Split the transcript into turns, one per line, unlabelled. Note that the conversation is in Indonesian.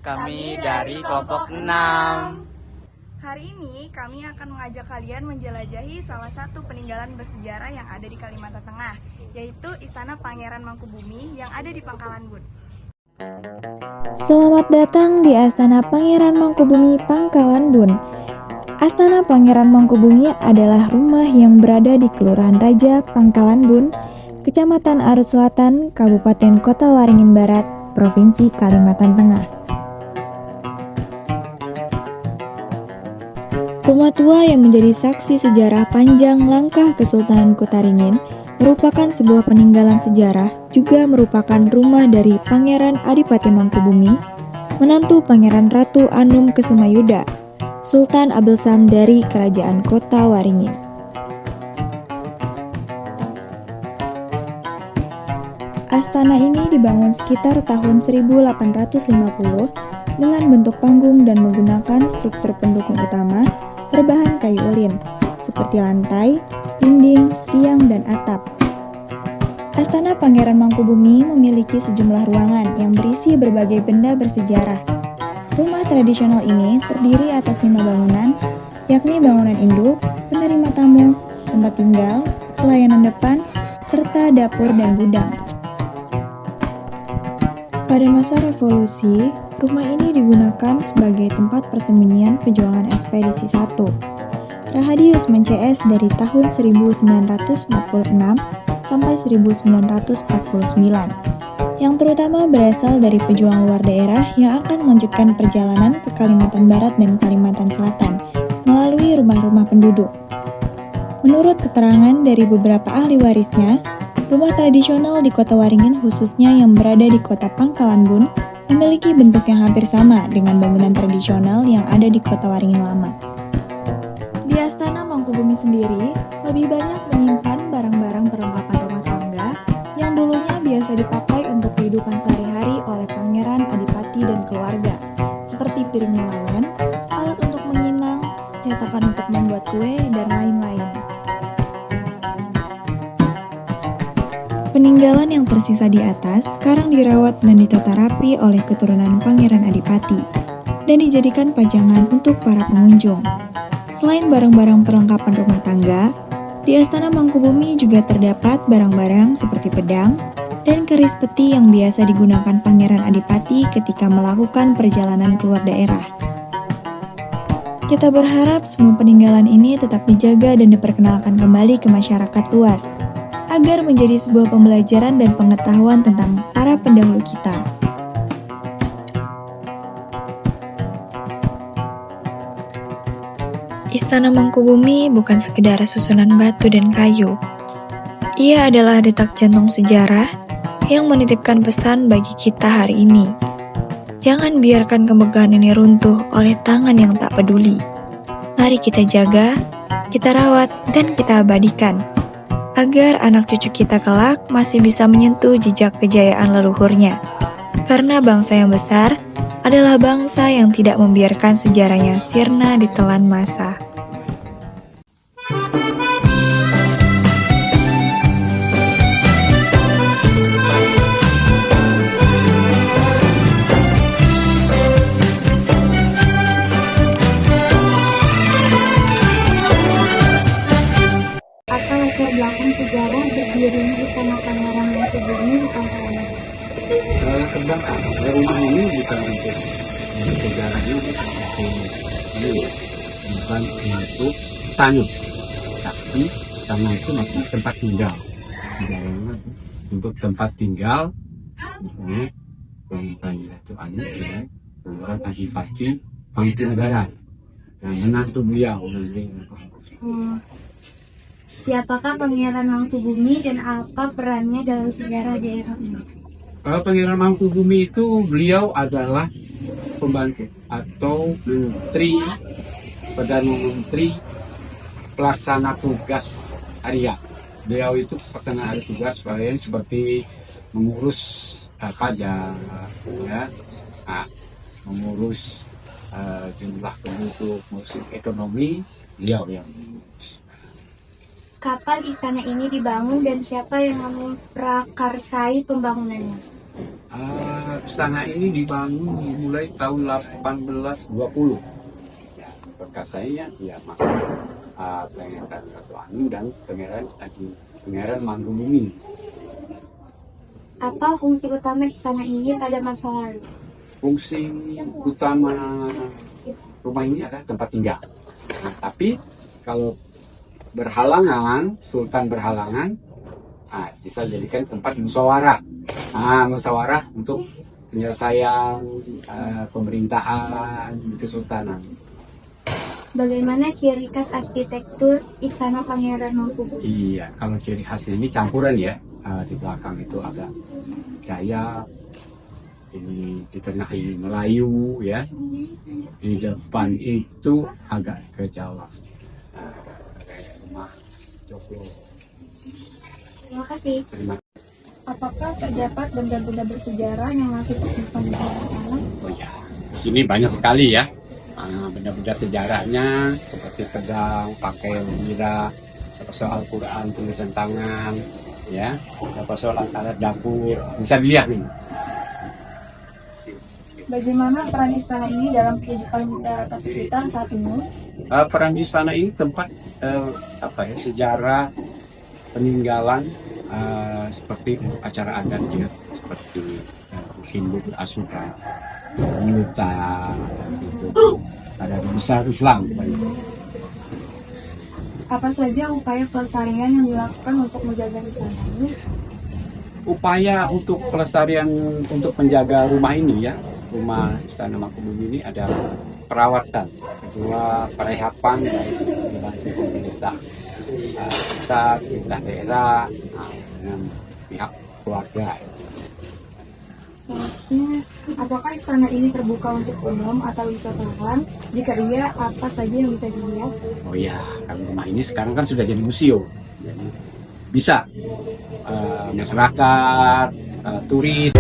Kami dari kelompok 6.
Hari ini kami akan mengajak kalian menjelajahi salah satu peninggalan bersejarah yang ada di Kalimantan Tengah, yaitu Istana Pangeran Mangkubumi yang ada di Pangkalan Bun.
Selamat datang di Astana Pangeran Mangkubumi, Pangkalan Bun. Astana Pangeran Mangkubumi adalah rumah yang berada di Kelurahan Raja, Pangkalan Bun, Kecamatan Arus Selatan, Kabupaten Kota Waringin Barat, Provinsi Kalimantan Tengah. Rumah tua yang menjadi saksi sejarah panjang langkah Kesultanan Kutaringin merupakan sebuah peninggalan sejarah, juga merupakan rumah dari Pangeran Adipati Mangkubumi, menantu Pangeran Ratu Anum Kesumayuda, Sultan Abelsam dari Kerajaan Kota Waringin. Astana ini dibangun sekitar tahun 1850 dengan bentuk panggung dan menggunakan struktur pendukung utama berbahan kayu ulin, seperti lantai, dinding, tiang, dan atap. Astana Pangeran Mangkubumi memiliki sejumlah ruangan yang berisi berbagai benda bersejarah. Rumah tradisional ini terdiri atas 5 bangunan, yakni bangunan induk, penerima tamu, tempat tinggal, pelayanan depan, serta dapur dan gudang. Pada masa revolusi, rumah ini digunakan sebagai tempat persembunyian pejuangan Ekspedisi 1. Rahadius men-CS dari tahun 1946 sampai 1949, yang terutama berasal dari pejuang luar daerah yang akan melanjutkan perjalanan ke Kalimantan Barat dan Kalimantan Selatan melalui rumah-rumah penduduk. Menurut keterangan dari beberapa ahli warisnya, rumah tradisional di Kota Waringin, khususnya yang berada di Kota Pangkalan Bun, memiliki bentuk yang hampir sama dengan bangunan tradisional yang ada di Kota Waringin lama. Di Astana Mangkubumi sendiri, lebih banyak menyimpan barang-barang perlengkapan rumah tangga yang dulunya biasa dipakai untuk kehidupan sehari-hari oleh Pangeran Adipati dan keluarga, seperti piring melawan, alat untuk menginang, cetakan untuk membuat kue, dan lain-lain. Peninggalan yang tersisa di atas sekarang dirawat dan ditata rapi oleh keturunan Pangeran Adipati dan dijadikan pajangan untuk para pengunjung. Selain barang-barang perlengkapan rumah tangga, di Astana Mangkubumi juga terdapat barang-barang seperti pedang dan keris peti yang biasa digunakan Pangeran Adipati ketika melakukan perjalanan keluar daerah. Kita berharap semua peninggalan ini tetap dijaga dan diperkenalkan kembali ke masyarakat luas, agar menjadi sebuah pembelajaran dan pengetahuan tentang para pendahulu kita. Istana Mangkubumi bukan sekedar susunan batu dan kayu. Ia adalah detak jantung sejarah yang menitipkan pesan bagi kita hari ini. Jangan biarkan kemegahan ini runtuh oleh tangan yang tak peduli. Mari kita jaga, kita rawat, dan kita abadikan, agar anak cucu kita kelak masih bisa menyentuh jejak kejayaan leluhurnya. Karena bangsa yang besar adalah bangsa yang tidak membiarkan sejarahnya sirna ditelan masa.
Latar belakang sejarah berdirinya Istana Pangeran Mangkubumi di Pangkalan Bun.
Latar belakang rumah ini bukan untuk sejarahnya, bukan untuk istana, tapi istana itu masih tempat tinggal. Sejarahnya untuk tempat tinggal, ini Pangeran itu dengan Pangeran Adipati Mangkunegaran yang menantu beliau.
Siapakah Pangeran Mangkubumi dan apa perannya dalam sejarah daerah ini?
Kalau Pangeran Mangkubumi itu beliau adalah pembantu atau menteri, perdana menteri pelaksana tugas harian. Beliau itu pelaksana tugas harian seperti mengurus pajak, ya, mengurus jumlah penduduk, mengurus ekonomi, beliau yang mengurus.
Kapan istana ini dibangun dan siapa yang memprakarsai pembangunannya?
Istana ini dibangun mulai tahun 1820. Ya, perkasanya ya masih Pangeran Ratu Anu dan Pangeran Mangkubumi.
Apa fungsi utama istana ini pada masa lalu?
Fungsi utama rumah ini adalah tempat tinggal. Nah, tapi kalau berhalangan, Sultan berhalangan, bisa jadikan tempat musyawarah. Musyawarah untuk penyelesaian pemerintahan kesultanan.
Bagaimana ciri khas arsitektur Istana Pangeran Mangkubumi?
Iya, kalau ciri khasnya ini campuran ya. Di belakang itu ada Dayak, ini ditengahi Melayu ya. Di depan itu agak ke Jawa. Rumah Joglo.
Terima kasih.
Apakah terdapat benda-benda bersejarah yang masih tersimpan di alam?
Oh ya, di sini banyak sekali ya. Benda-benda sejarahnya seperti pedang, pakaian wira, soal Al-Quran, tulisan tangan, ya, soal alat dapur, bisa dilihat nih.
Bagaimana peran istana ini dalam kehidupan masyarakat sekitar saat ini?
Peran di istana ini tempat sejarah peninggalan seperti untuk acara adat ya, seperti Hindu berasukan, Muta, gitu. Ada besar Islam.
Apa saja upaya pelestarian yang dilakukan untuk menjaga istana ini?
Upaya untuk pelestarian untuk menjaga rumah ini ya, rumah Istana Mangkubumi ini adalah perawatan, kedua perehapan dari pemerintah pusat, pemerintah daerah, dengan pihak keluarga.
Selanjutnya, apakah istana ini terbuka untuk umum atau wisatawan? Jika iya, apa saja yang bisa dilihat?
Oh ya, kan rumah ini sekarang kan sudah jadi museum, jadi bisa masyarakat, turis.